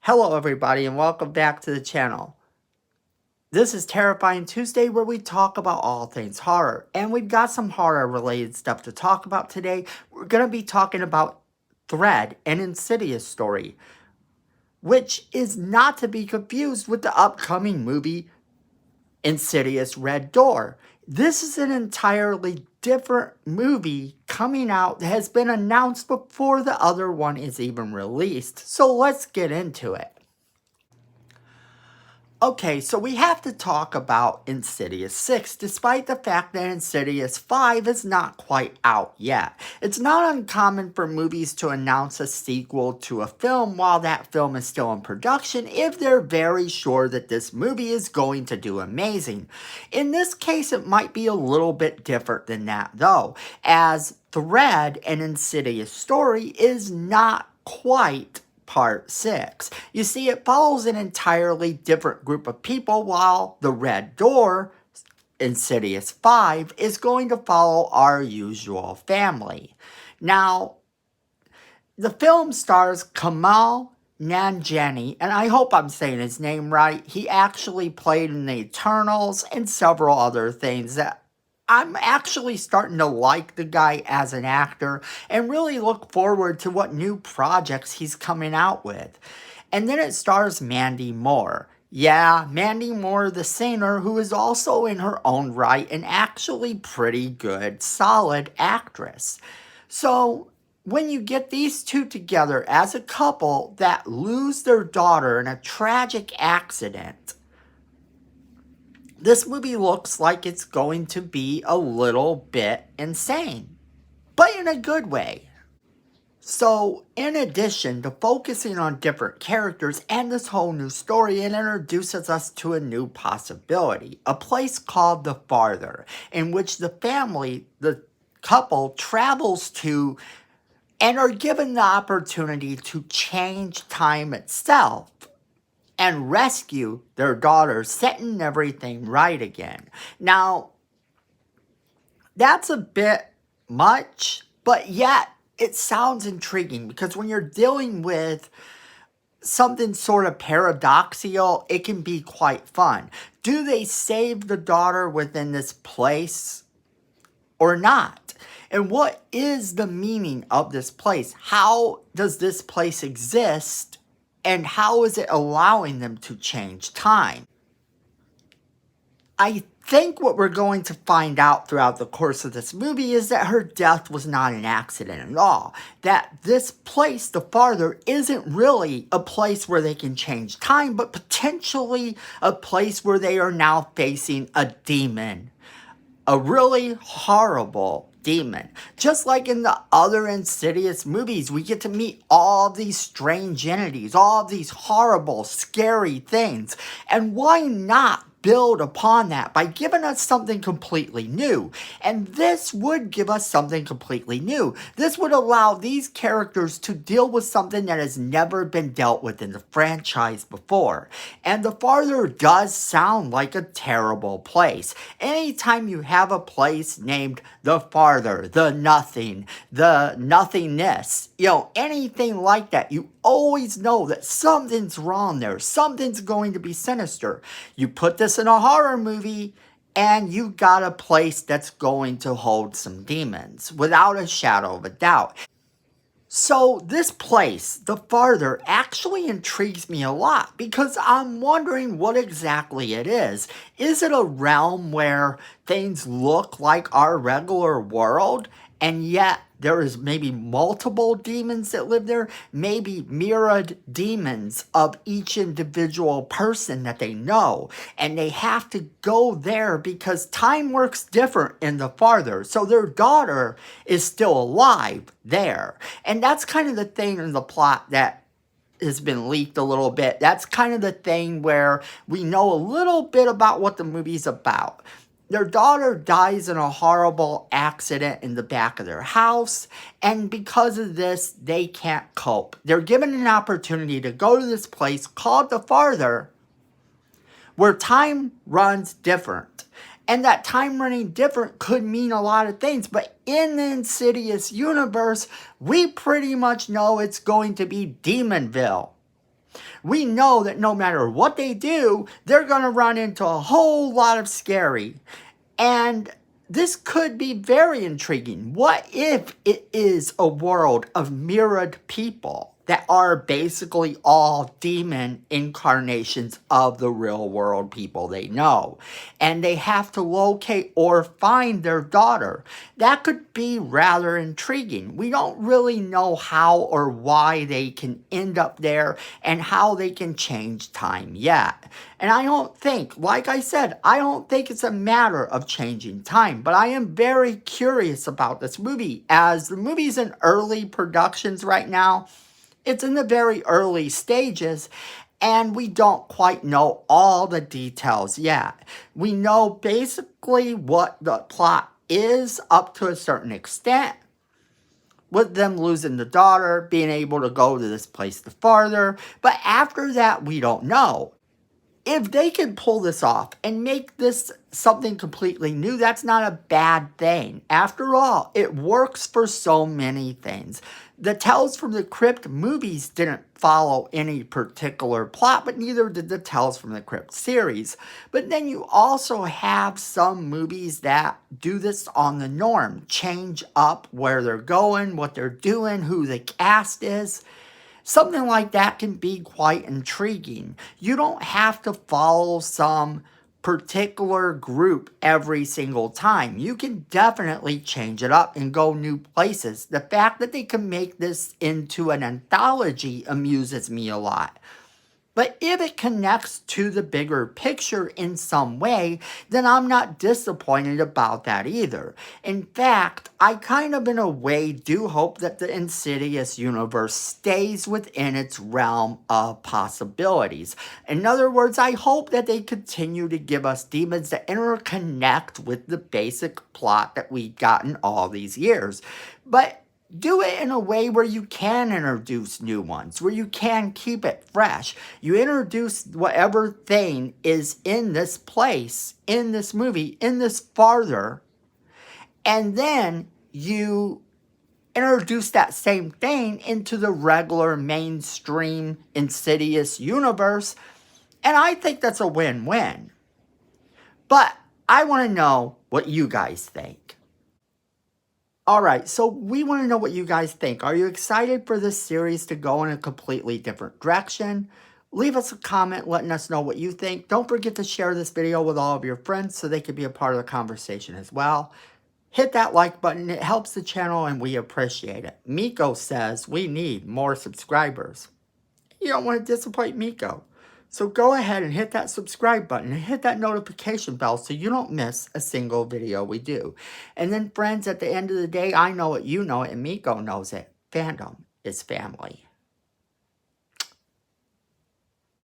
Hello everybody and welcome back to the channel. This is Terrifying Tuesday where we talk about all things horror. And we've got some horror related stuff to talk about today. We're going to be talking about Thread, an Insidious story, which is not to be confused with the upcoming movie Insidious Red Door. This is an entirely different movie coming out that has been announced before the other one is even released. So let's get into it. Okay, so we have to talk about Insidious 6, despite the fact that Insidious 5 is not quite out yet. It's not uncommon for movies to announce a sequel to a film while that film is still in production if they're very sure that this movie is going to do amazing. In this case, it might be a little bit different than that though, as Thread, an Insidious story, is not quite Part 6. You see, it follows an entirely different group of people, while the Red Door, Insidious 5, is going to follow our usual family. Now, the film stars Kamal Nanjiani, and I hope I'm saying his name right. He actually played in the Eternals and several other things that I'm actually starting to like the guy as an actor and really look forward to what new projects he's coming out with. And then it stars Mandy Moore. Yeah, Mandy Moore, the singer, who is also in her own right an actually pretty good, solid actress. So when you get these two together as a couple that lose their daughter in a tragic accident, this movie looks like it's going to be a little bit insane, but in a good way. So, in addition to focusing on different characters and this whole new story, it introduces us to a new possibility. A place called The Farther, in which the family, the couple, travels to and are given the opportunity to change time itself and rescue their daughter, setting everything right again. Now, that's a bit much, but yet it sounds intriguing because when you're dealing with something sort of paradoxical, it can be quite fun. Do they save the daughter within this place or not? And what is the meaning of this place? How does this place exist? And how is it allowing them to change time? I think what we're going to find out throughout the course of this movie is that her death was not an accident at all. That this place, The Farther, isn't really a place where they can change time, but potentially a place where they are now facing a demon. A really horrible demon. Just like in the other Insidious movies, we get to meet all these strange entities, all these horrible, scary things. And why not build upon that by giving us something completely new? And this would give us something completely new. This would allow these characters to deal with something that has never been dealt with in the franchise before. And The Farther does sound like a terrible place. Anytime you have a place named The Farther, the nothing, the nothingness, anything like that, you always know that something's wrong there. Something's going to be sinister. You put this in a horror movie, and you got a place that's going to hold some demons, without a shadow of a doubt. So this place, The Farther, actually intrigues me a lot because I'm wondering what exactly it is. Is it a realm where things look like our regular world, and yet there is maybe multiple demons that live there? Maybe mirrored demons of each individual person that they know. And they have to go there because time works different in The Farther. So their daughter is still alive there. And that's kind of the thing in the plot that has been leaked a little bit. That's kind of the thing where we know a little bit about what the movie's about. Their daughter dies in a horrible accident in the back of their house, and because of this, they can't cope. They're given an opportunity to go to this place called The Farther, where time runs different. And that time running different could mean a lot of things, but in the Insidious universe, we pretty much know it's going to be Demonville. We know that no matter what they do, they're going to run into a whole lot of scary. And this could be very intriguing. What if it is a world of mirrored people that are basically all demon incarnations of the real world people they know? And they have to locate or find their daughter. That could be rather intriguing. We don't really know how or why they can end up there and how they can change time yet. And I don't think, like I said, I don't think it's a matter of changing time, but I am very curious about this movie. As the movie's in early productions right now, it's in the very early stages, and we don't quite know all the details yet. We know basically what the plot is up to a certain extent, with them losing the daughter, being able to go to this place the farther, but after that, we don't know. If they can pull this off and make this something completely new, that's not a bad thing. After all, it works for so many things. The Tales from the Crypt movies didn't follow any particular plot, but neither did the Tales from the Crypt series. But then you also have some movies that do this on the norm, change up where they're going, what they're doing, who the cast is. Something like that can be quite intriguing. You don't have to follow some particular group every single time. You can definitely change it up and go new places. The fact that they can make this into an anthology amuses me a lot. But if it connects to the bigger picture in some way, then I'm not disappointed about that either. In fact, I kind of in a way do hope that the Insidious universe stays within its realm of possibilities. In other words, I hope that they continue to give us demons that interconnect with the basic plot that we've gotten all these years. But do it in a way where you can introduce new ones, where you can keep it fresh. You introduce whatever thing is in this place, in this movie, in this farther, and then you introduce that same thing into the regular mainstream Insidious universe, and I think that's a win-win. But I want to know what you guys think. Alright, so we want to know what you guys think. Are you excited for this series to go in a completely different direction? Leave us a comment letting us know what you think. Don't forget to share this video with all of your friends so they can be a part of the conversation as well. Hit that like button, it helps the channel and we appreciate it. Miko says we need more subscribers. You don't want to disappoint Miko. So go ahead and hit that subscribe button and hit that notification bell so you don't miss a single video we do. And then friends, at the end of the day, I know it, you know it, and Miko knows it. Fandom is family.